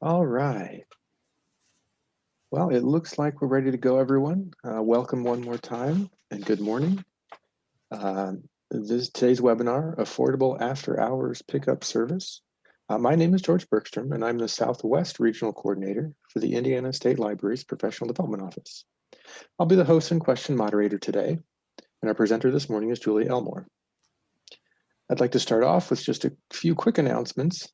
All right. Well, it looks like we're ready to go, everyone. Welcome one more time and good morning. Today's webinar, Affordable After Hours Pickup Service. My name is George Bergstrom, and I'm the Southwest Regional Coordinator for the Indiana State Library's Professional Development Office. I'll be the host and question moderator today, and our presenter this morning is Julie Elmore. I'd like to start off with just a few quick announcements.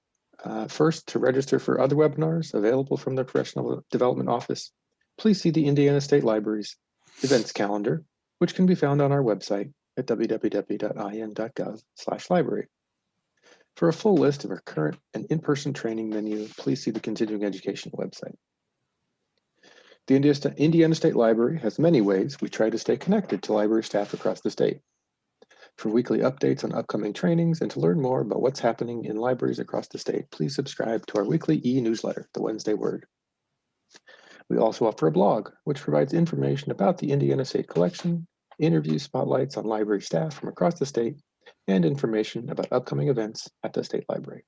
First, to register for other webinars available from the Professional Development Office, please see the Indiana State Library's events calendar, which can be found on our website at www.in.gov/library. For a full list of our current and in-person training menu, please see the continuing education website. The Indiana State Library has many ways we try to stay connected to library staff across the state. For weekly updates on upcoming trainings and to learn more about what's happening in libraries across the state, please subscribe to our weekly e-newsletter, The Wednesday Word. We also offer a blog, which provides information about the Indiana State Collection, interview spotlights on library staff from across the state, and information about upcoming events at the State Library.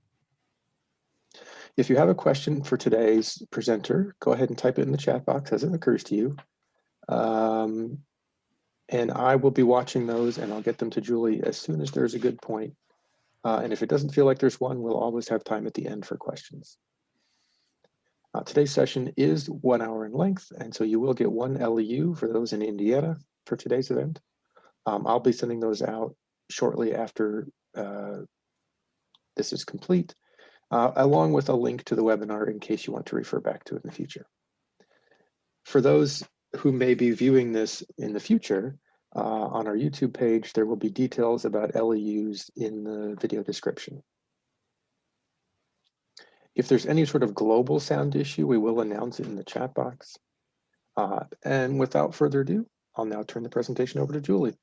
If you have a question for today's presenter, go ahead and type it in the chat box as it occurs to you. And I will be watching those and I'll get them to Julie as soon as there's a good point. And if it doesn't feel like there's one, we'll always have time at the end for questions. Today's session is 1 hour in length, and so you will get one LEU for those in Indiana for today's event. I'll be sending those out shortly after this is complete, along with a link to the webinar in case you want to refer back to it in the future. For those who may be viewing this in the future, on our YouTube page, there will be details about LEUs in the video description. If there's any sort of global sound issue, we will announce it in the chat box. And without further ado, I'll now turn the presentation over to Julie.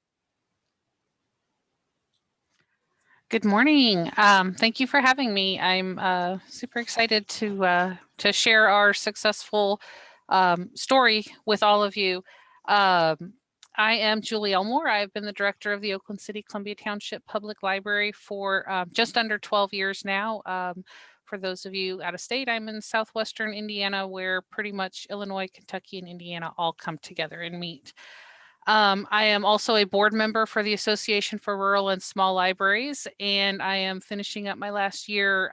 Good morning. Thank you for having me. I'm super excited to share our successful story with all of you. I am Julie Elmore. I've been the director of the Oakland City Columbia Township Public Library for just under 12 years now. For those of you out of state, I'm in southwestern Indiana, where pretty much Illinois, Kentucky, and Indiana all come together and meet. I am also a board member for the Association for Rural and Small Libraries, and I am finishing up my last year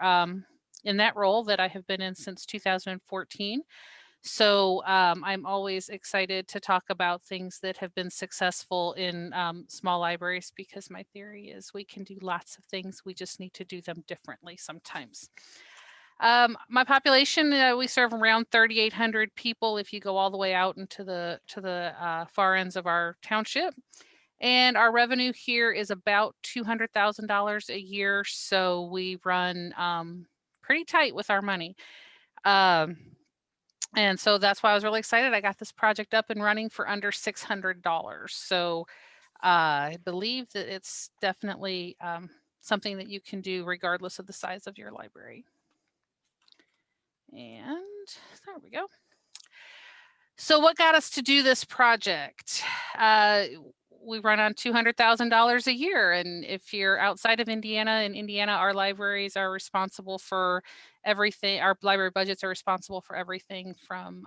in that role that I have been in since 2014. So I'm always excited to talk about things that have been successful in small libraries, because my theory is we can do lots of things. We just need to do them differently sometimes. My population, we serve around 3,800 people if you go all the way out into the far ends of our township. And our revenue here is about $200,000 a year. So we run pretty tight with our money. And so that's why I was really excited. I got this project up and running for under $600. So I believe that it's definitely something that you can do regardless of the size of your library. And there we go. So what got us to do this project? We run on $200,000 a year. And if you're outside of Indiana, in Indiana, our libraries are responsible for everything. Our library budgets are responsible for everything from,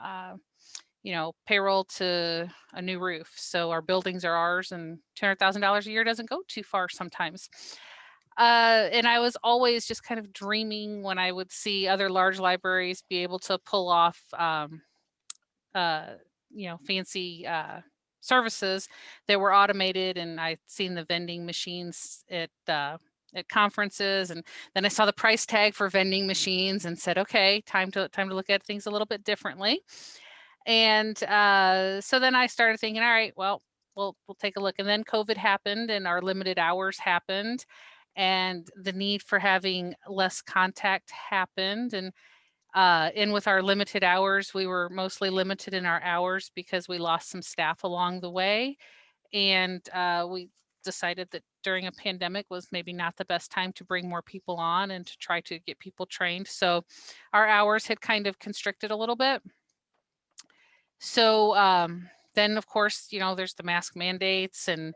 payroll to a new roof. So our buildings are ours, and $200,000 a year doesn't go too far sometimes. And I was always just kind of dreaming when I would see other large libraries be able to pull off, fancy services that were automated. And I'd seen the vending machines at conferences, and then I saw the price tag for vending machines and said, okay, time to look at things a little bit differently. And so then I started thinking, all right, well, we'll take a look. And then COVID happened, and our limited hours happened, and the need for having less contact happened. And with our limited hours, we were mostly limited in our hours because we lost some staff along the way. And we decided that during a pandemic was maybe not the best time to bring more people on and to try to get people trained. So our hours had kind of constricted a little bit. So then, of course, there's the mask mandates, and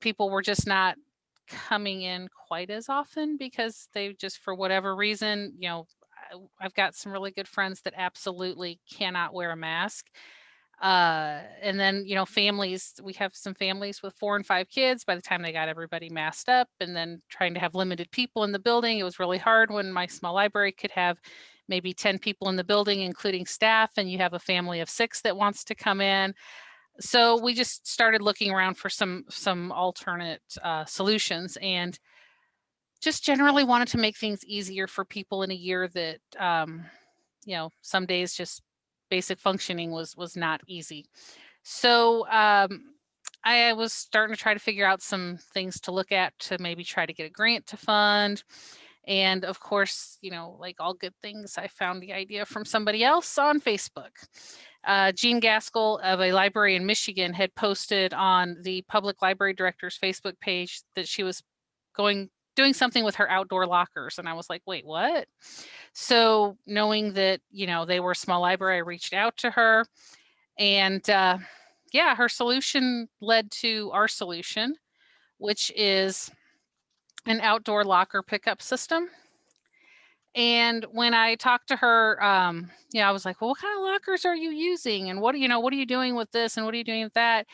people were just not coming in quite as often because they just, for whatever reason, I've got some really good friends that absolutely cannot wear a mask. And then, families, we have some families with 4 and 5 kids. By the time they got everybody masked up, and then trying to have limited people in the building, it was really hard when my small library could have maybe 10 people in the building, including staff, and you have a family of 6 that wants to come in. So we just started looking around for some alternate solutions, and just generally wanted to make things easier for people in a year that some days just basic functioning was not easy. So I was starting to try to figure out some things to look at to maybe try to get a grant to fund. And of course, like all good things, I found the idea from somebody else on Facebook. Jean Gaskell of a library in Michigan had posted on the Public Library Director's Facebook page that she was doing something with her outdoor lockers. And I was like, wait, what? So knowing that, they were a small library, I reached out to her, and her solution led to our solution, which is an outdoor locker pickup system. And when I talked to her, I was like, well, what kind of lockers are you using? And what are you doing with this? And what are you doing with that?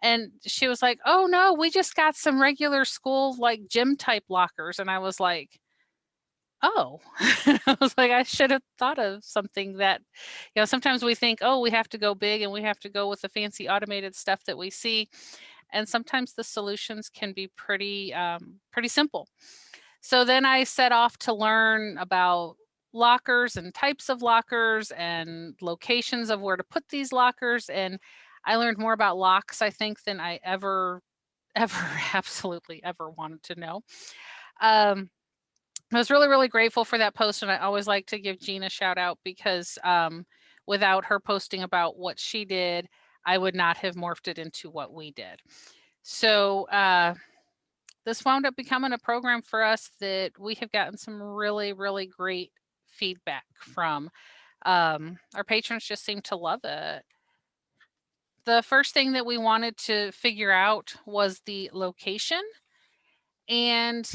And she was like, oh no, we just got some regular school, like gym type lockers. And I was like, oh, I was like, I should have thought of something that, sometimes we think, oh, we have to go big and we have to go with the fancy automated stuff that we see. And sometimes the solutions can be pretty simple. So then I set off to learn about lockers and types of lockers and locations of where to put these lockers. And I learned more about locks, I think, than I ever, absolutely ever wanted to know. I was really, really grateful for that post. And I always like to give Jean a shout out because without her posting about what she did, I would not have morphed it into what we did. So this wound up becoming a program for us that we have gotten some really, really great feedback from. Our patrons just seem to love it. The first thing that we wanted to figure out was the location. And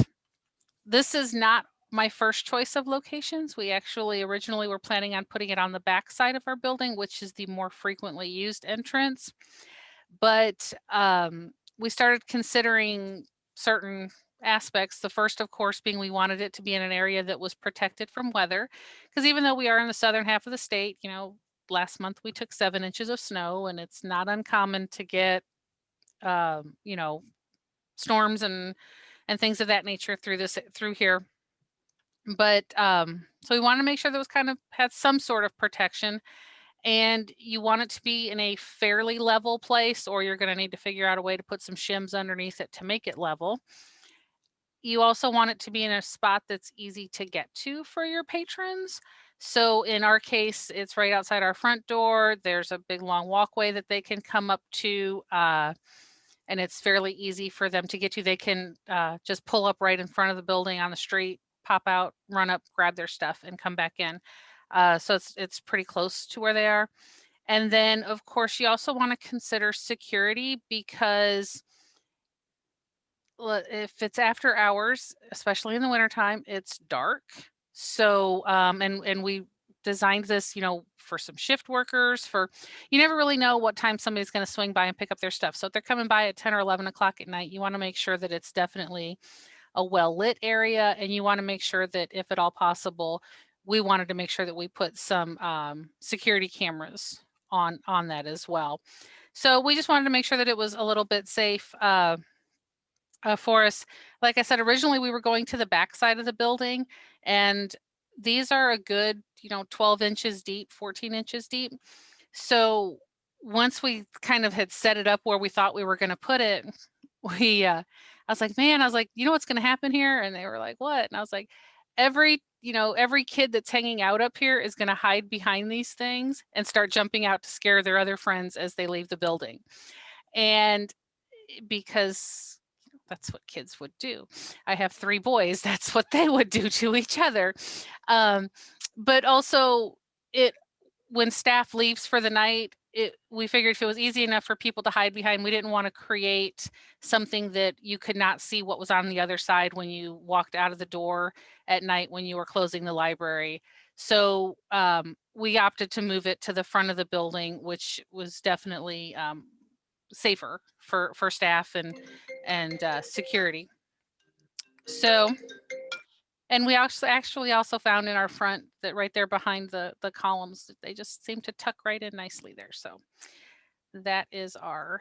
this is not my first choice of locations. We actually originally were planning on putting it on the back side of our building, which is the more frequently used entrance. But we started considering certain aspects. The first, of course, being we wanted it to be in an area that was protected from weather. Because even though we are in the southern half of the state, last month we took 7 inches of snow, and it's not uncommon to get, storms and things of that nature through here. But so we wanted to make sure that was kind of had some sort of protection. And you want it to be in a fairly level place, or you're going to need to figure out a way to put some shims underneath it to make it level. You also want it to be in a spot that's easy to get to for your patrons. So in our case, it's right outside our front door. There's a big long walkway that they can come up to, and it's fairly easy for them to get to. They can just pull up right in front of the building on the street, pop out, run up, grab their stuff, and come back in. So it's pretty close to where they are. And then, of course, you also want to consider security, because if it's after hours, especially in the wintertime, it's dark. So, and we designed this, for some shift workers, you never really know what time somebody's going to swing by and pick up their stuff. So if they're coming by at 10 or 11 o'clock at night, you want to make sure that it's definitely a well-lit area. And you want to make sure that, if at all possible, we wanted to make sure that we put some security cameras on that as well. So we just wanted to make sure that it was a little bit safe for us. Like I said, originally we were going to the back side of the building, and these are a good, 12 inches deep, 14 inches deep. So once we kind of had set it up where we thought we were going to put it, I was like, what's going to happen here? And they were like, what? And I was like, every kid that's hanging out up here is going to hide behind these things and start jumping out to scare their other friends as they leave the building. And because that's what kids would do. I have 3 boys. That's what they would do to each other. But also when staff leaves for the night, we figured if it was easy enough for people to hide behind, we didn't want to create something that you could not see what was on the other side when you walked out of the door at night when you were closing the library. So we opted to move it to the front of the building, which was definitely safer for staff and security. So, and we actually also found in our front that right there behind the columns, they just seem to tuck right in nicely there. So that is our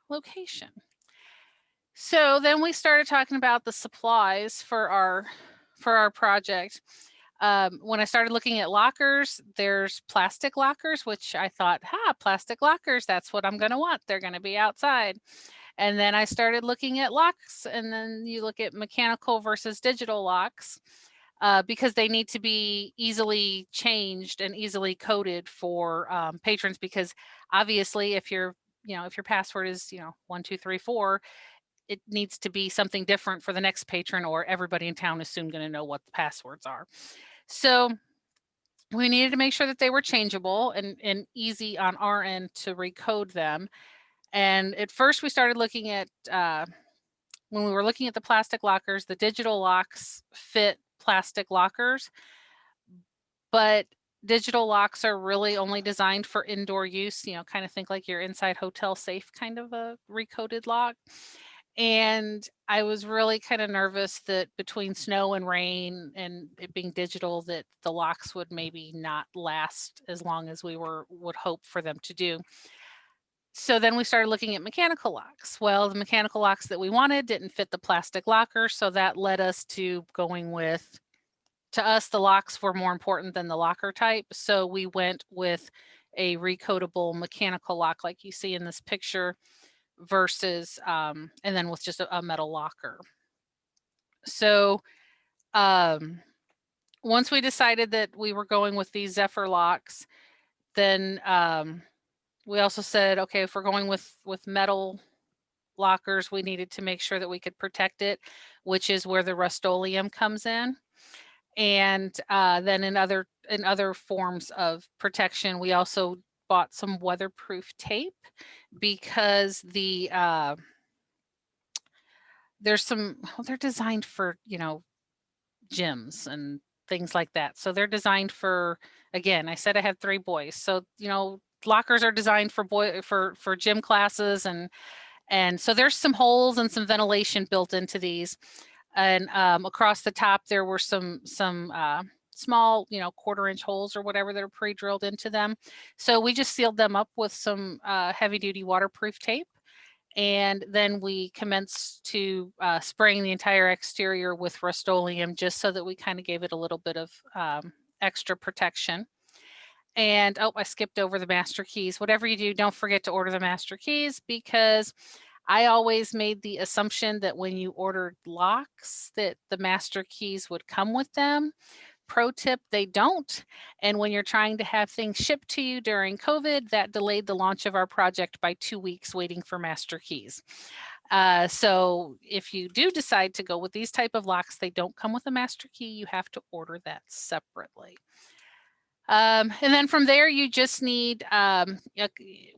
location. So then we started talking about the supplies for our project. When I started looking at lockers, there's plastic lockers, which I thought, plastic lockers, that's what I'm going to want. They're going to be outside. And then I started looking at locks, and then you look at mechanical versus digital locks. Because they need to be easily changed and easily coded for patrons, because obviously if your password is 1234, it needs to be something different for the next patron, or everybody in town is soon going to know what the passwords are. So we needed to make sure that they were changeable and easy on our end to recode them. And at first we started looking at when we were looking at the plastic lockers, the digital locks fit plastic lockers, but digital locks are really only designed for indoor use, kind of think like your inside hotel safe kind of a recoded lock. And I was really kind of nervous that between snow and rain and it being digital, that the locks would maybe not last as long as we would hope for them to do. So then we started looking at mechanical locks. Well, the mechanical locks that we wanted didn't fit the plastic locker, so that led us to going with, to us, the locks were more important than the locker type. So we went with a recodable mechanical lock like you see in this picture versus, and then with just a metal locker. So once we decided that we were going with these Zephyr locks, then we also said, okay, if we're going with metal lockers, we needed to make sure that we could protect it, which is where the Rust-Oleum comes in. And then in other forms of protection, we also bought some weatherproof tape, because there's some, well, they're designed for gyms and things like that. So they're designed for, again, I said I had 3 boys, so lockers are designed for for gym classes, and so there's some holes and some ventilation built into these. And across the top there were some small 1/4-inch holes or whatever that are pre-drilled into them. So we just sealed them up with some heavy duty waterproof tape, and then we commenced to spraying the entire exterior with Rust-Oleum, just so that we kind of gave it a little bit of extra protection. And I skipped over the master keys. Whatever you do, don't forget to order the master keys, because I always made the assumption that when you ordered locks that the master keys would come with them. Pro tip, they don't. And when you're trying to have things shipped to you during COVID, that delayed the launch of our project by 2 weeks waiting for master keys. So if you do decide to go with these type of locks, they don't come with a master key. You have to order that separately. And then from there, you just need,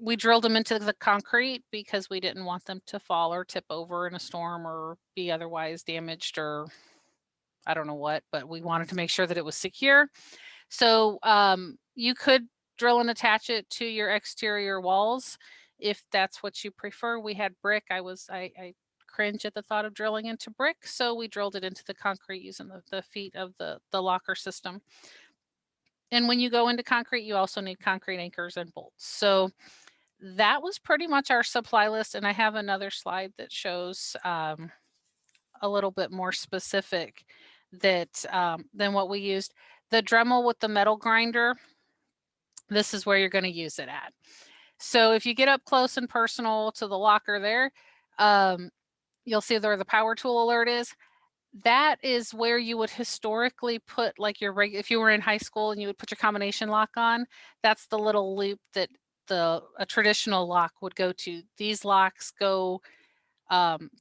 we drilled them into the concrete because we didn't want them to fall or tip over in a storm or be otherwise damaged, or I don't know what, but we wanted to make sure that it was secure. So you could drill and attach it to your exterior walls if that's what you prefer. We had brick. I cringe at the thought of drilling into brick, so we drilled it into the concrete using the feet of the locker system. And when you go into concrete, you also need concrete anchors and bolts. So that was pretty much our supply list. And I have another slide that shows a little bit more specific that than what we used. The Dremel with the metal grinder, this is where you're going to use it at. So if you get up close and personal to the locker there, you'll see where the power tool alert is. That is where you would historically put like your if you were in high school and you would put your combination lock on, that's the little loop that a traditional lock would go to. These locks go,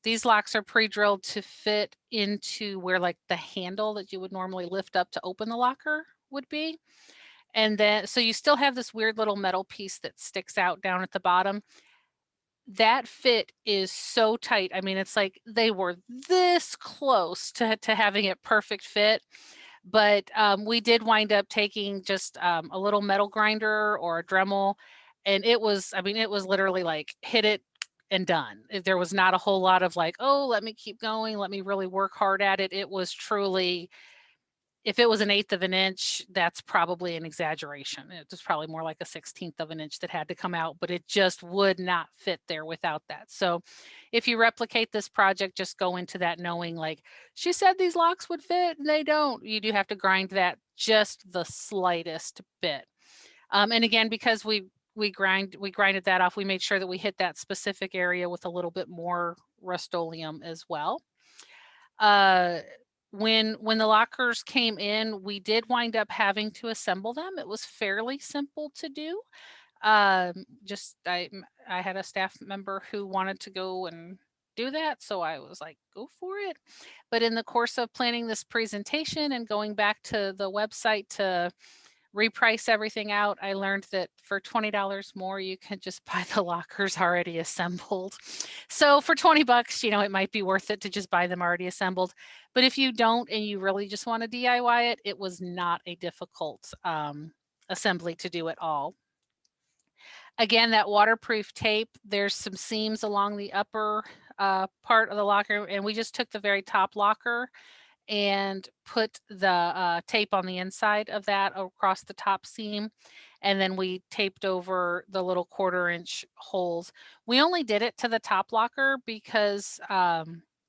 these locks are pre-drilled to fit into where like the handle that you would normally lift up to open the locker would be. And then, so you still have this weird little metal piece that sticks out down at the bottom. That fit is so tight. I mean, it's like they were this close to having it perfect fit. But we did wind up taking just a little metal grinder or a Dremel, and it was, I mean, it was literally like hit it and done. There was not a whole lot of like, oh, let me keep going, let me really work hard at it. It was truly, if it was 1/8 of an inch, that's probably an exaggeration. It was probably more like a 1/16 of an inch that had to come out, but it just would not fit there without that. So if you replicate this project, just go into that knowing like, she said these locks would fit and they don't. You do have to grind that just the slightest bit. And again, because we grinded that off, we made sure that we hit that specific area with a little bit more Rust-Oleum as well. When the lockers came in, we did wind up having to assemble them. It was fairly simple to do. Just I had a staff member who wanted to go and do that, so I was like, go for it. But in the course of planning this presentation and going back to the website to reprice everything out, I learned that for $20 more, you can just buy the lockers already assembled. So for 20 bucks, you know, it might be worth it to just buy them already assembled. But if you don't and you really just want to DIY it, it was not a difficult assembly to do at all. Again, that waterproof tape, there's some seams along the upper part of the locker, and we just took the very top locker and put the tape on the inside of that across the top seam. And then we taped over the little 1/4 inch holes. We only did it to the top locker because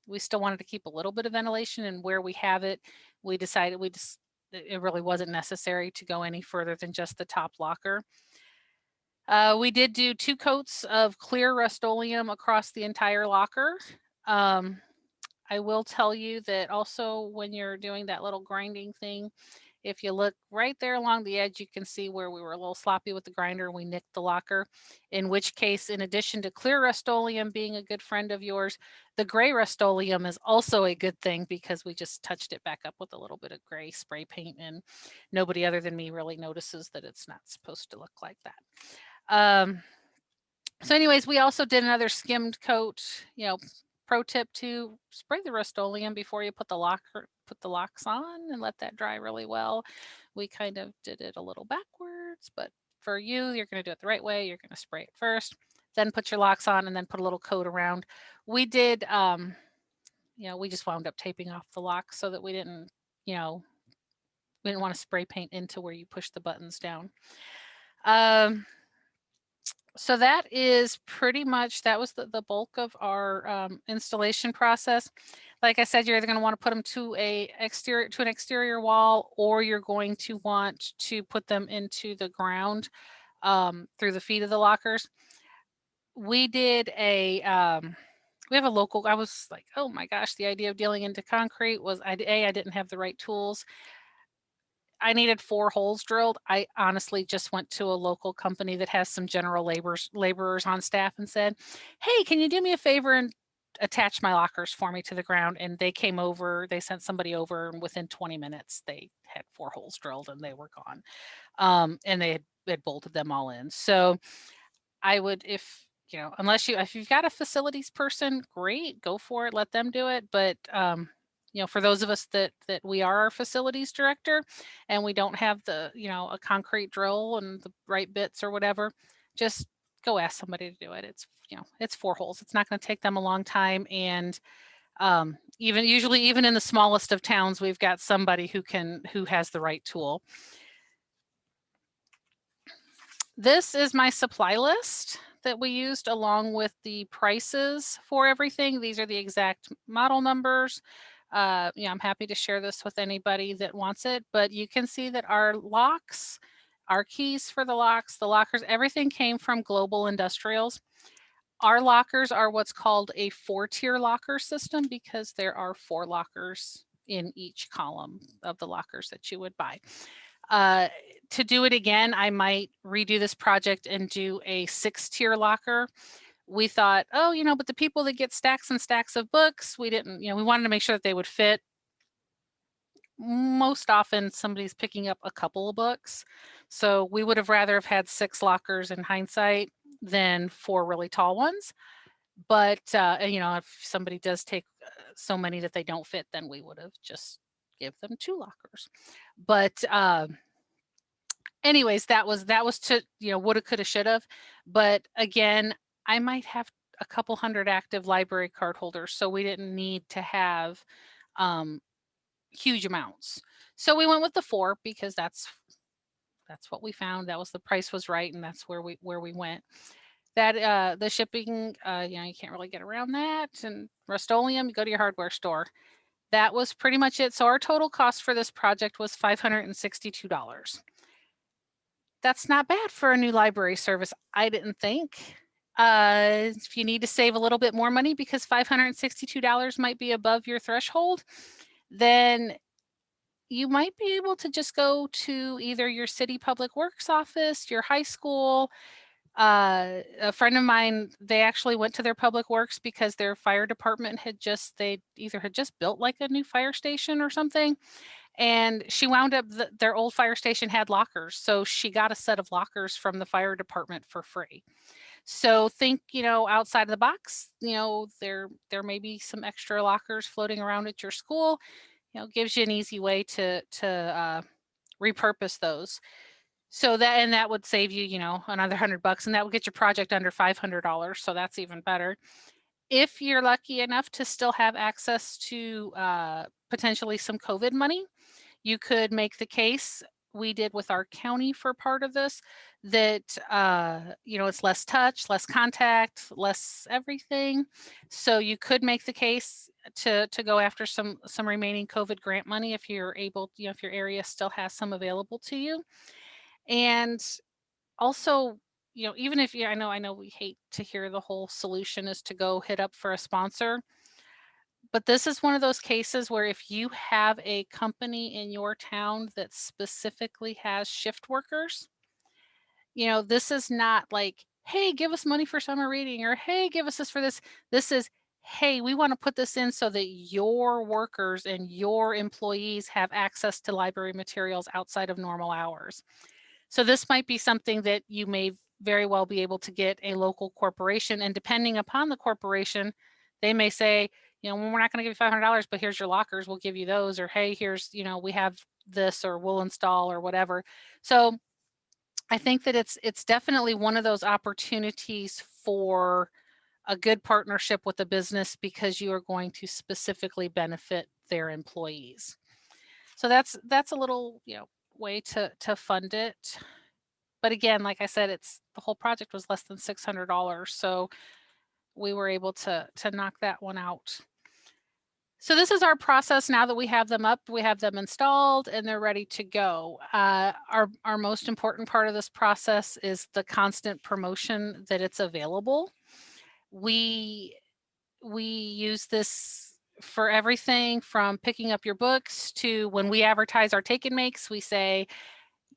we still wanted to keep a little bit of ventilation, and where we have it, we decided it really wasn't necessary to go any further than just the top locker. We did do 2 coats of clear Rust-Oleum across the entire locker. I will tell you that also when you're doing that little grinding thing, if you look right there along the edge, you can see where we were a little sloppy with the grinder. We nicked the locker, in which case, in addition to clear Rust-Oleum being a good friend of yours, the gray Rust-Oleum is also a good thing because we just touched it back up with a little bit of gray spray paint, and nobody other than me really notices that it's not supposed to look like that. So anyways, we also did another skimmed coat. You know, pro tip to spray the Rust-Oleum before you put the locks on and let that dry really well. We kind of did it a little backwards, but for you, you're going to do it the right way. You're going to spray it first, then put your locks on, and then put a little coat around. We did, you know, we just wound up taping off the locks so that we didn't, you know, we didn't want to spray paint into where you push the buttons down. So that is pretty much, that was the bulk of our installation process. Like I said, you're either going to want to put them to an exterior wall, or you're going to want to put them into the ground through the feet of the lockers. We did we have a local, I was like, oh my gosh, the idea of dealing into concrete was, I didn't have the right tools. I needed 4 holes drilled. I honestly just went to a local company that has some general laborers on staff and said, hey, can you do me a favor and attach my lockers for me to the ground? And they came over, they sent somebody over, and within 20 minutes, they had 4 holes drilled and they were gone. And they had bolted them all in. So I would, if you've got a facilities person, great, go for it, let them do it. But you know, for those of us that we are our facilities director and we don't have the, you know, a concrete drill and the right bits or whatever, just go ask somebody to do it. It's, you know, it's 4 holes. It's not going to take them a long time. And usually even in the smallest of towns, we've got somebody who has the right tool. This is my supply list that we used along with the prices for everything. These are the exact model numbers. I'm happy to share this with anybody that wants it, but you can see that our locks, our keys for the lockers, everything came from Global Industrials. Our lockers are what's called a 4-tier locker system because there are 4 lockers in each column of the lockers that you would buy. To do it again, I might redo this project and do a 6-tier locker. We thought, oh, you know, but the people that get stacks and stacks of books, we didn't, you know, we wanted to make sure that they would fit. most often somebody's picking up a couple of books. So we would have rather have had 6 lockers in hindsight than 4 really tall ones. But, if somebody does take so many that they don't fit, then we would have just give them 2 lockers. But, anyways, that was to, woulda, coulda, shoulda. But again, I might have a couple hundred active library card holders, so we didn't need to have um, huge amounts. So we went with the 4 because that's what we found. That was the price was right, and that's where we went. That the shipping, you can't really get around that. And Rust-Oleum, you go to your hardware store. That was pretty much it. So our total cost for this project was $562. That's not bad for a new library service, I didn't think. If you need to save a little bit more money because $562 might be above your threshold, then you might be able to just go to either your city public works office, your high school. A friend of mine, they actually went to their public works because their fire department they either had just built like a new fire station or something, and she wound up their old fire station had lockers, so she got a set of lockers from the fire department for free. So think, outside of the box. There may be some extra lockers floating around at your school. Gives you an easy way to repurpose those. So that would save you, another $100, and that would get your project under $500. So that's even better. If you're lucky enough to still have access to potentially some COVID money, you could make the case. We did with our county for part of this that it's less touch, less contact, less everything. So you could make the case to go after some remaining COVID grant money if you're able, if your area still has some available to you. And also, even if you, I know we hate to hear the whole solution is to go hit up for a sponsor, but this is one of those cases where if you have a company in your town that specifically has shift workers, this is not like, hey, give us money for summer reading, or hey, give us this for this. This is, hey, we want to put this in so that your workers and your employees have access to library materials outside of normal hours. So this might be something that you may very well be able to get a local corporation, and depending upon the corporation, they may say, well, we're not going to give you $500, but here's your lockers, we'll give you those, or hey, here's, we have this, or we'll install, or whatever. So I think that it's definitely one of those opportunities for a good partnership with a business because you are going to specifically benefit their employees. So that's a little, way to fund it. But again, like I said, the whole project was less than $600, so we were able to knock that one out. So this is our process now that we have them up, we have them installed, and they're ready to go. Our most important part of this process is the constant promotion that it's available. We use this for everything from picking up your books to when we advertise our take and makes, we say,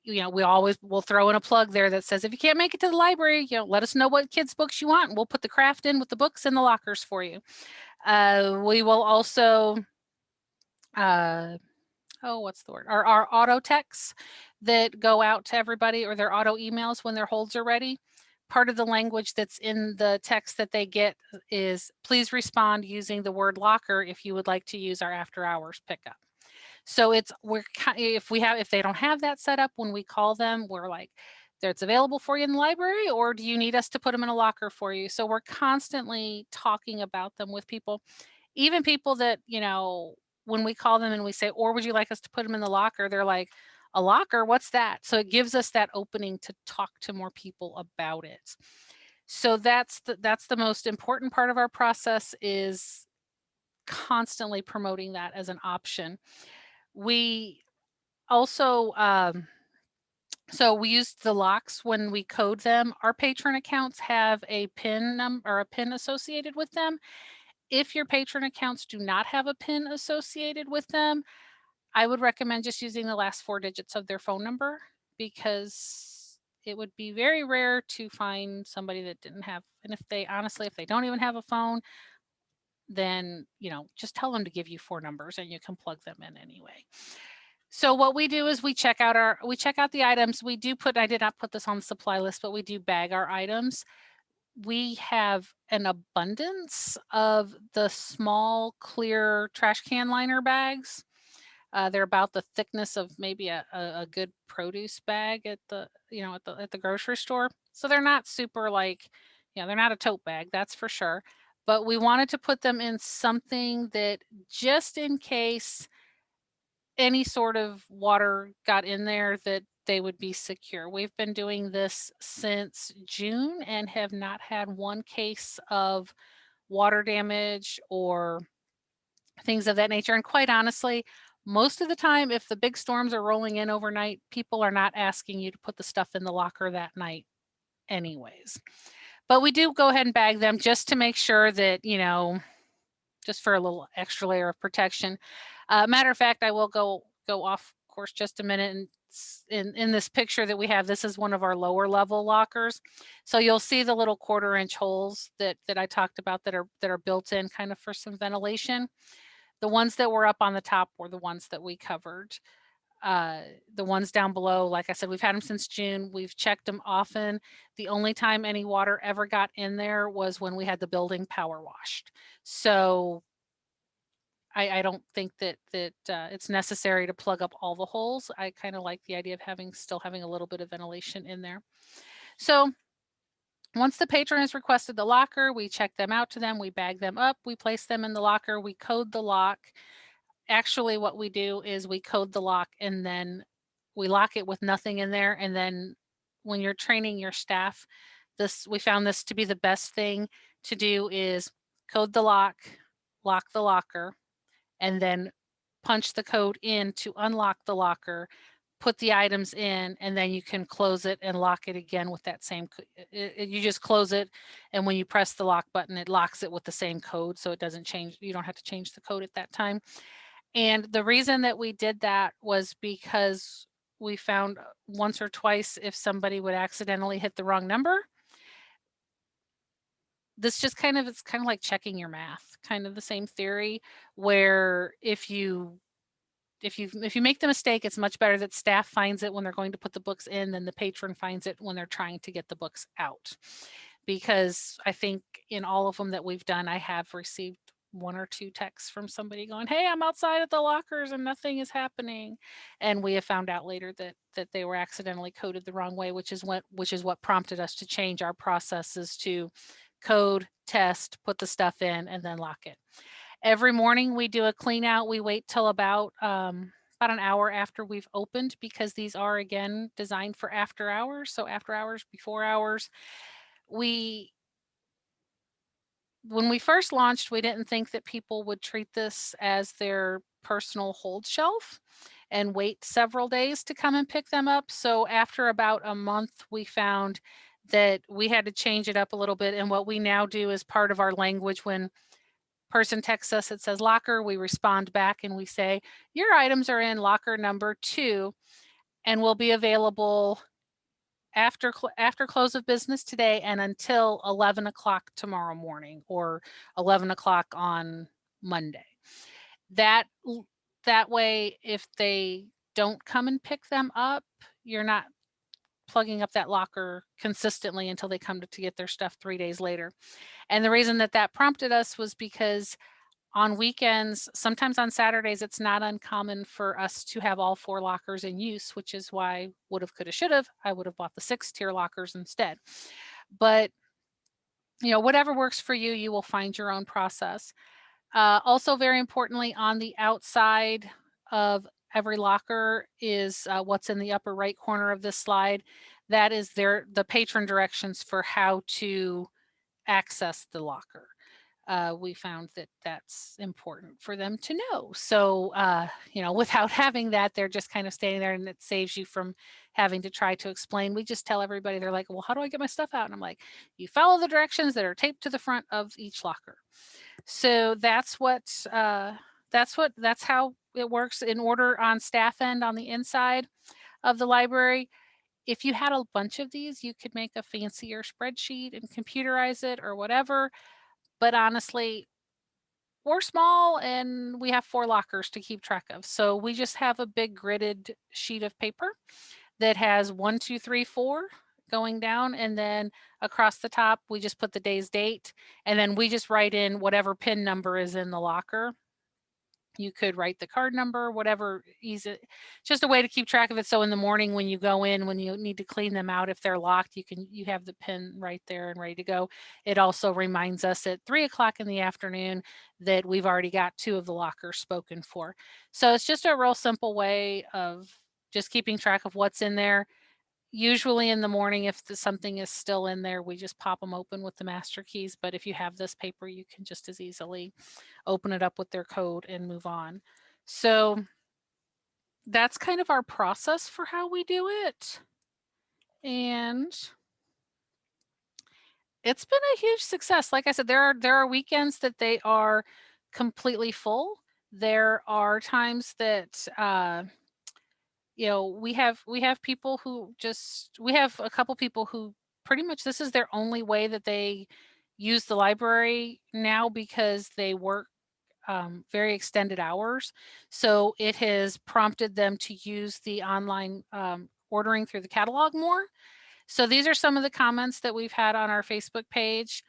we'll throw in a plug there that says, if you can't make it to the library, let us know what kids' books you want, and we'll put the craft in with the books in the lockers for you. We will also, what's the word? Our auto texts that go out to everybody, or their auto emails when their holds are ready. Part of the language that's in the text that they get is, please respond using the word locker if you would like to use our after hours pickup. So if they don't have that set up, when we call them, we're like, it's available for you in the library, or do you need us to put them in a locker for you? So we're constantly talking about them with people, even people that, when we call them and we say, or would you like us to put them in the locker? They're like, a locker, what's that? So it gives us that opening to talk to more people about it. So that's the most important part of our process, is constantly promoting that as an option. We also, so we use the locks when we code them. Our patron accounts have a PIN number or a PIN associated with them. If your patron accounts do not have a PIN associated with them, I would recommend just using the last 4 digits of their phone number, because it would be very rare to find somebody that didn't have. And if they don't even have a phone, then, just tell them to give you 4 numbers and you can plug them in anyway. So what we do is we check out the items. We do put, I did not put this on the supply list, but we do bag our items. We have an abundance of the small clear trash can liner bags. They're about the thickness of maybe a good produce bag at the, at the grocery store. So they're not super like, they're not a tote bag, that's for sure. But we wanted to put them in something that, just in case any sort of water got in there, that they would be secure. We've been doing this since June and have not had one case of water damage or things of that nature. And quite honestly, most of the time, if the big storms are rolling in overnight, people are not asking you to put the stuff in the locker that night anyways. But we do go ahead and bag them just to make sure that, just for a little extra layer of protection. Matter of fact, I will go off course just a minute. And in this picture that we have, this is one of our lower level lockers. So you'll see the little 1/4-inch holes that I talked about that are built in kind of for some ventilation. The ones that were up on the top were the ones that we covered. The ones down below, like I said, we've had them since June. We've checked them often. The only time any water ever got in there was when we had the building power washed. So I don't think that it's necessary to plug up all the holes. I kind of like the idea of still having a little bit of ventilation in there. So once the patron has requested the locker, we check them out to them, we bag them up, we place them in the locker, we code the lock. Actually, what we do is we code the lock and then we lock it with nothing in there. And then when you're training your staff, we found this to be the best thing to do is code the lock the locker, and then punch the code in to unlock the locker, put the items in, and then you can close it and lock it again with that same, you just close it, and when you press the lock button, it locks it with the same code, so it doesn't change, you don't have to change the code at that time. And the reason that we did that was because we found once or twice if somebody would accidentally hit the wrong number, it's kind of like checking your math, kind of the same theory, where if you make the mistake, it's much better that staff finds it when they're going to put the books in than the patron finds it when they're trying to get the books out. Because I think in all of them that we've done, I have received 1 or 2 texts from somebody going, "Hey, I'm outside at the lockers and nothing is happening." And we have found out later that they were accidentally coded the wrong way, which is what prompted us to change our processes to code, test, put the stuff in, and then lock it. Every morning we do a clean out. We wait till about an hour after we've opened, because these are, again, designed for after hours. So after hours, before hours. When we first launched, we didn't think that people would treat this as their personal hold shelf and wait several days to come and pick them up. So after about a month, we found that we had to change it up a little bit. And what we now do is part of our language, when person texts us, it says locker, we respond back and we say, your items are in locker number 2 and will be available after close of business today and until 11 o'clock tomorrow morning or 11 o'clock on Monday. That way, if they don't come and pick them up, you're not plugging up that locker consistently until they come to get their stuff 3 days later. And the reason that prompted us was because on weekends, sometimes on Saturdays, it's not uncommon for us to have all 4 lockers in use, which is why woulda, coulda, shoulda, I would have bought the 6-tier lockers instead. But, whatever works for you, you will find your own process. Also, very importantly, on the outside of every locker is what's in the upper right corner of this slide. That is the patron directions for how to access the locker. We found that that's important for them to know. So, without having that, they're just kind of standing there, and it saves you from having to try to explain. We just tell everybody, they're like, well, how do I get my stuff out? And I'm like, you follow the directions that are taped to the front of each locker. So that's how it works in order on staff end on the inside of the library. If you had a bunch of these, you could make a fancier spreadsheet and computerize it or whatever. But honestly, we're small and we have 4 lockers to keep track of. So we just have a big gridded sheet of paper that has 1, 2, 3, 4 going down, and then across the top we just put the day's date, and then we just write in whatever pin number is in the locker. You could write the card number, whatever, easy, just a way to keep track of it. So in the morning when you go in, when you need to clean them out, if they're locked, you have the pin right there and ready to go. It also reminds us at 3 o'clock in the afternoon that we've already got 2 of the lockers spoken for. So it's just a real simple way of just keeping track of what's in there. Usually in the morning, if something is still in there, we just pop them open with the master keys. But if you have this paper, you can just as easily open it up with their code and move on. So that's kind of our process for how we do it. And it's been a huge success. Like I said, there are weekends that they are completely full. There are times that we have people who we have a couple people who pretty much this is their only way that they use the library now, because they work very extended hours. So it has prompted them to use the online ordering through the catalog more. So these are some of the comments that we've had on our Facebook page.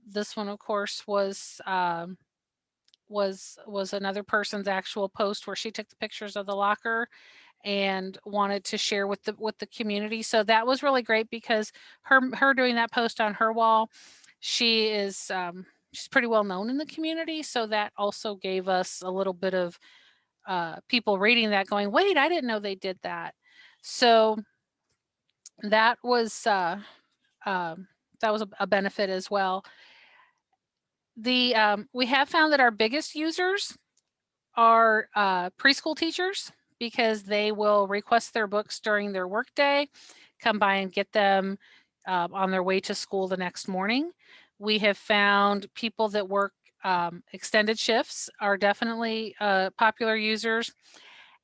This one, of course, was another person's actual post where she took the pictures of the locker and wanted to share with the community. So that was really great, because her doing that post on her wall, she is she's pretty well known in the community. So that also gave us a little bit of people reading that going, wait, I didn't know they did that. So that was a benefit as well. We have found that our biggest users are preschool teachers, because they will request their books during their workday, come by and get them on their way to school the next morning. We have found people that work extended shifts are definitely popular users.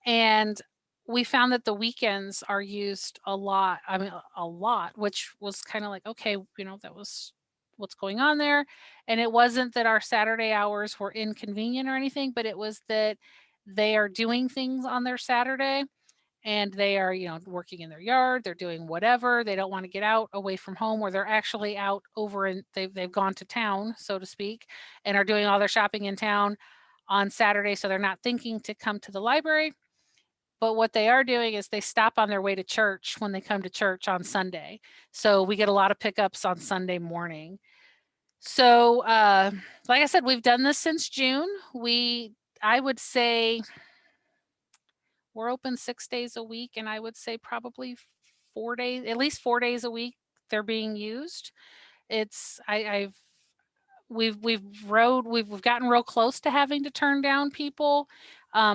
And we found that the weekends are used a lot. I mean, a lot, which was kind of like, okay, that was what's going on there. And it wasn't that our Saturday hours were inconvenient or anything, but it was that they are doing things on their Saturday, and they are, working in their yard, they're doing whatever. They don't want to get out away from home, or they're actually out over and they've gone to town, so to speak, and are doing all their shopping in town on Saturday. So they're not thinking to come to the library. But what they are doing is they stop on their way to church when they come to church on Sunday. So we get a lot of pickups on Sunday morning. So like I said, we've done this since June. I would say we're open 6 days a week, and I would say probably 4 days, at least 4 days a week, they're being used. It's we've gotten real close to having to turn down people.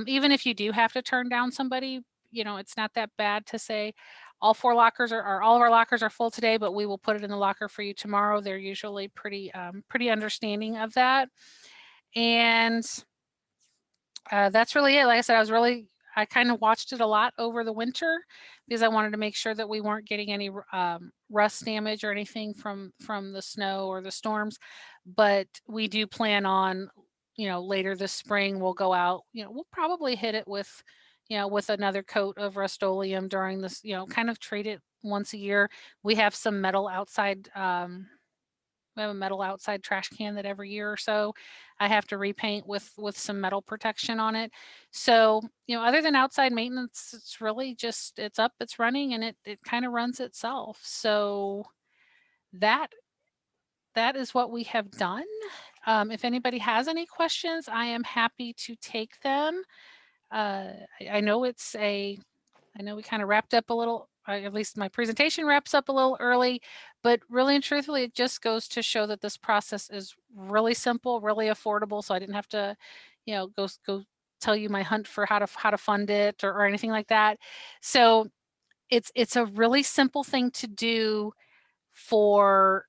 Even if you do have to turn down somebody, it's not that bad to say all of our lockers are full today, but we will put it in the locker for you tomorrow. They're usually pretty understanding of that. And that's really it. Like I said, I kind of watched it a lot over the winter, because I wanted to make sure that we weren't getting any rust damage or anything from the snow or the storms. But we do plan on, later this spring, we'll go out, we'll probably hit it with, with another coat of Rust-Oleum during this, kind of treat it once a year. We have some metal outside we have a metal outside trash can that every year or so I have to repaint with some metal protection on it. So, other than outside maintenance, it's really just, it's up, it's running, and it kind of runs itself. So that is what we have done. If anybody has any questions, I am happy to take them. I know we kind of wrapped up a little, at least my presentation wraps up a little early, but really and truthfully, it just goes to show that this process is really simple, really affordable. So I didn't have to, go tell you my hunt for how to fund it or anything like that. So it's a really simple thing to do for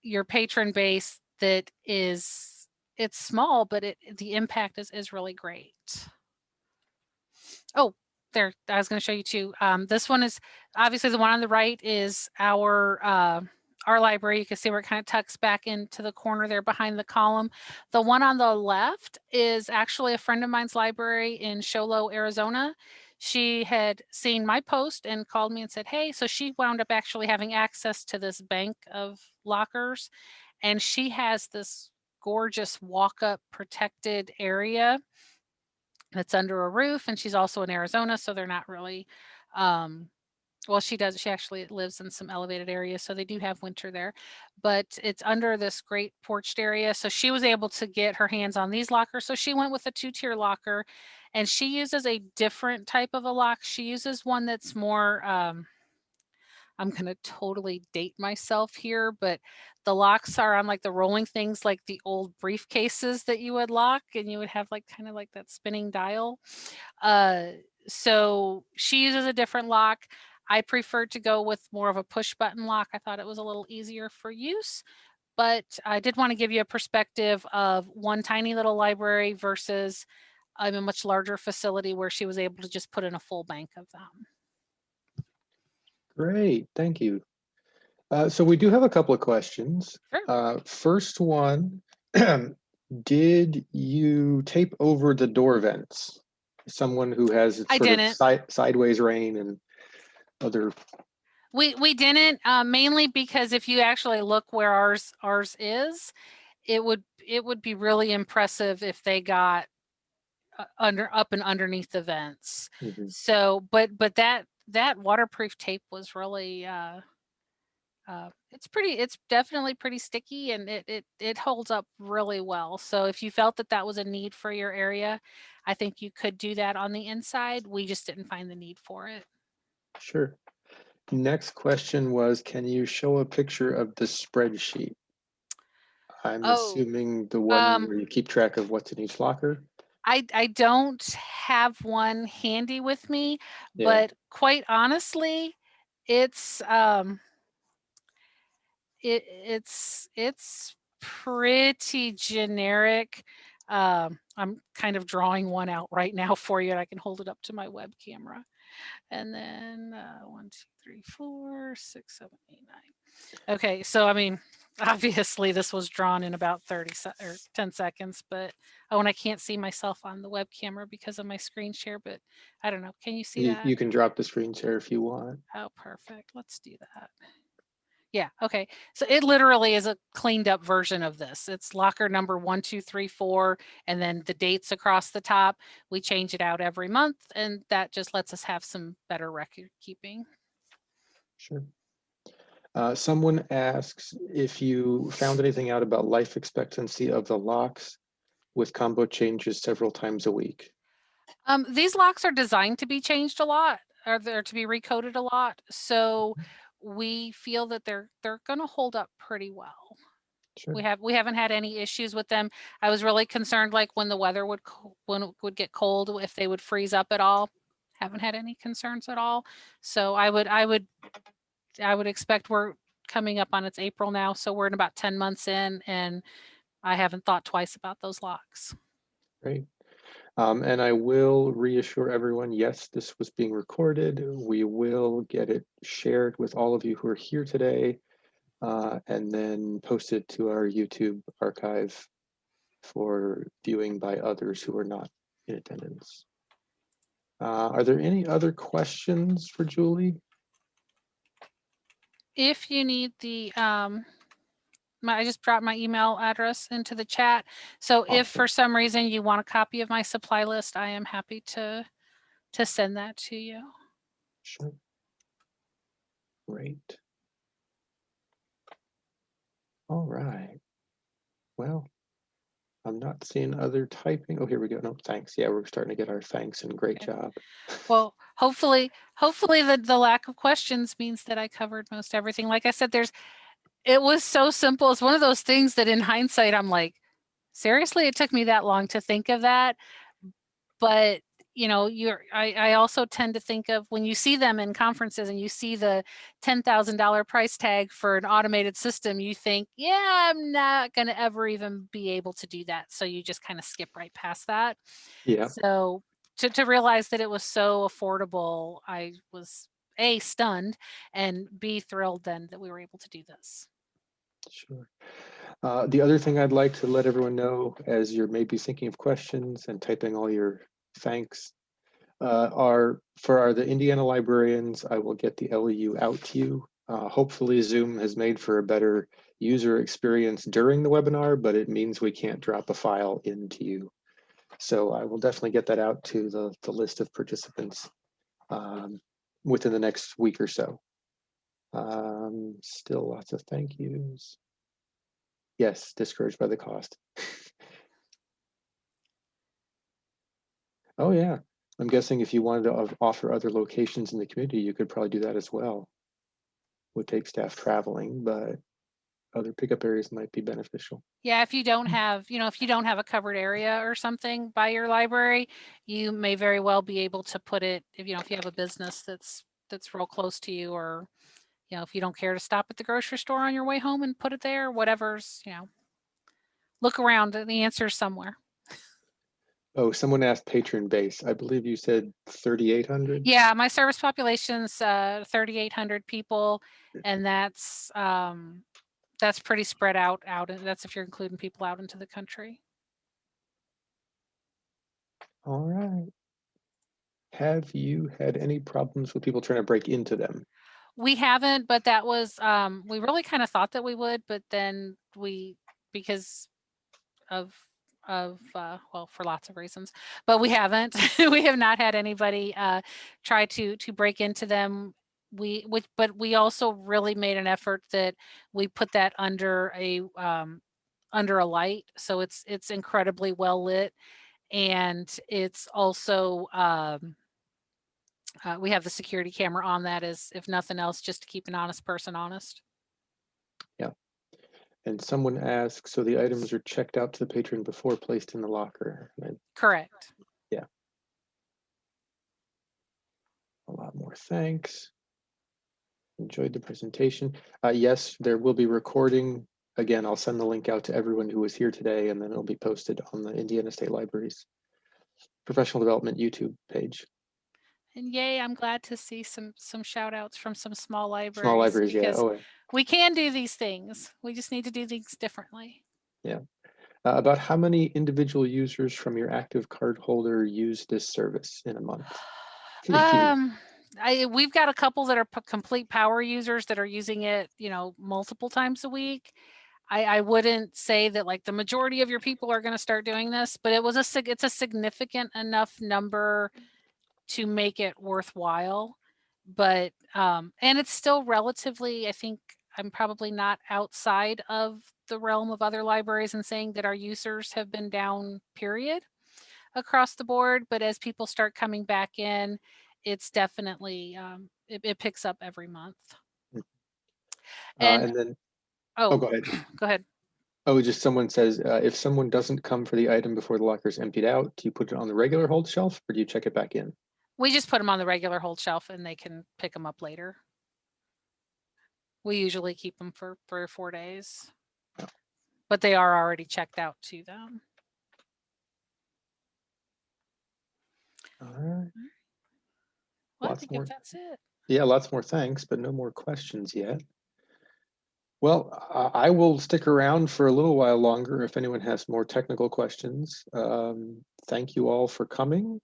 your patron base that is, it's small, but the impact is really great. Oh, there, I was going to show you too. This one is obviously, the one on the right is our our library. You can see where it kind of tucks back into the corner there behind the column. The one on the left is actually a friend of mine's library in Show Low, Arizona. She had seen my post and called me and said, hey, so she wound up actually having access to this bank of lockers. And she has this gorgeous walk-up protected area that's under a roof. And she's also in Arizona, so they're not really, well, she actually lives in some elevated areas, so they do have winter there, but it's under this great porched area. So she was able to get her hands on these lockers. So she went with a 2-tier locker, and she uses a different type of a lock. She uses one that's more, I'm going to totally date myself here, but the locks are on like the rolling things, like the old briefcases that you would lock, and you would have like kind of like that spinning dial. So she uses a different lock. I prefer to go with more of a push button lock. I thought it was a little easier for use, but I did want to give you a perspective of one tiny little library versus a much larger facility where she was able to just put in a full bank of them. Great, thank you. So we do have a couple of questions. Sure. First one, did you tape over the door vents? Someone who has I sort of didn't. sideways rain and other. We didn't, mainly because if you actually look where ours is, it would be really impressive if they got up and underneath the vents. Mhm. So, but that waterproof tape was really it's definitely pretty sticky, and it holds up really well. So if you felt that that was a need for your area, I think you could do that on the inside. We just didn't find the need for it. Sure. Next question was, can you show a picture of the spreadsheet? I'm Oh, assuming the one um, where you keep track of what's in each locker. I don't have one handy with me, Yeah, but quite honestly, it's it's pretty generic. I'm kind of drawing one out right now for you, and I can hold it up to my web camera. And then 1, 2, 3, 4, 6, 7, 8, 9. Okay, so I mean, obviously this was drawn in about 30 or 10 seconds, but oh, and I can't see myself on the web camera because of my screen share, but I don't know. Can you see that? you can drop the screen share if you want. Oh, perfect. Let's do that. Yeah, okay. So it literally is a cleaned up version of this. It's locker number 1, 2, 3, 4, and then the dates across the top. We change it out every month, and that just lets us have some better record keeping. Sure. Someone asks if you found anything out about life expectancy of the locks with combo changes several times a week. These locks are designed to be changed a lot, or they're to be recoded a lot. So we feel that they're going to hold up pretty well. Sure. We haven't had any issues with them. I was really concerned, like when the weather when it would get cold, if they would freeze up at all. Haven't had any concerns at all. So I would expect we're coming up on it's April now, so we're in about 10 months in, and I haven't thought twice about those locks. Great. And I will reassure everyone, yes, this was being recorded. We will get it shared with all of you who are here today, and then posted to our YouTube archive for viewing by others who are not in attendance. Are there any other questions for Julie? If you need the I just dropped my email address into the chat. So if Awesome. for some reason you want a copy of my supply list, I am happy to send that to you. Sure. Great. All right. Well, I'm not seeing other typing. Oh, here we go. No, thanks. Yeah, we're starting to get our thanks and great Okay. job. Well, hopefully the lack of questions means that I covered most everything. Like I said, it was so simple. It's one of those things that in hindsight, I'm like, seriously, it took me that long to think of that. But you know, I also tend to think of when you see them in conferences and you see the $10,000 price tag for an automated system, you think, yeah, I'm not going to ever even be able to do that. So you just kind of skip right past that. Yeah. So to realize that it was so affordable, I was A, stunned, and B, thrilled then that we were able to do this. Sure. The other thing I'd like to let everyone know, as you're maybe thinking of questions and typing all your thanks, are for the Indiana librarians, I will get the LEU out to you. Hopefully Zoom has made for a better user experience during the webinar, but it means we can't drop a file into you. So I will definitely get that out to the list of participants within the next week or so. Still lots of thank yous. Yes, discouraged by the cost. Oh yeah, I'm guessing if you wanted to offer other locations in the community, you could probably do that as well. Would take staff traveling, but other pickup areas might be beneficial. Yeah, if you don't have, if you don't have a covered area or something by your library, you may very well be able to put it, if you have a business that's real close to you, or if you don't care to stop at the grocery store on your way home and put it there, whatever's, look around, the answer's somewhere. Oh, someone asked patron base. I believe you said 3,800. Yeah, my service population's 3,800 people, and that's pretty spread out. That's if you're including people out into the country. All right. Have you had any problems with people trying to break into them? We haven't, but that was we really kind of thought that we would, but then because of well, for lots of reasons, but we haven't. We have not had anybody try to break into them. But we also really made an effort that we put that under a light, so it's incredibly well lit, and it's also we have the security camera on that, as if nothing else, just to keep an honest person honest. Yeah. And someone asked, so the items are checked out to the patron before placed in the locker. Correct. Yeah. A lot more thanks. Enjoyed the presentation. Yes, there will be recording. Again, I'll send the link out to everyone who was here today, and then it'll be posted on the Indiana State Library's professional development YouTube page. And yay, I'm glad to see some shout outs from some small libraries. Small libraries, yeah. Because Oh, yeah. we can do these things. We just need to do things differently. Yeah. About how many individual users from your active card holder use this service in a month? We've got a couple that are complete power users that are using it, multiple times a week. I wouldn't say that like the majority of your people are going to start doing this, but it's a significant enough number to make it worthwhile. But and it's still relatively, I think I'm probably not outside of the realm of other libraries in saying that our users have been down, period, across the board. But as people start coming back in, it's definitely it picks up every month. And then, oh, go ahead. go ahead. Oh, just someone says, if someone doesn't come for the item before the locker is emptied out, do you put it on the regular hold shelf or do you check it back in? We just put them on the regular hold shelf and they can pick them up later. We usually keep them for 3 or 4 days, but they are already checked out to them. All right. Well, I think if that's it. Yeah, lots more thanks, but no more questions yet. Well, I will stick around for a little while longer if anyone has more technical questions. Thank you all for coming.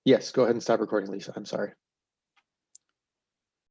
Yes, go ahead and stop recording, Lisa. I'm sorry.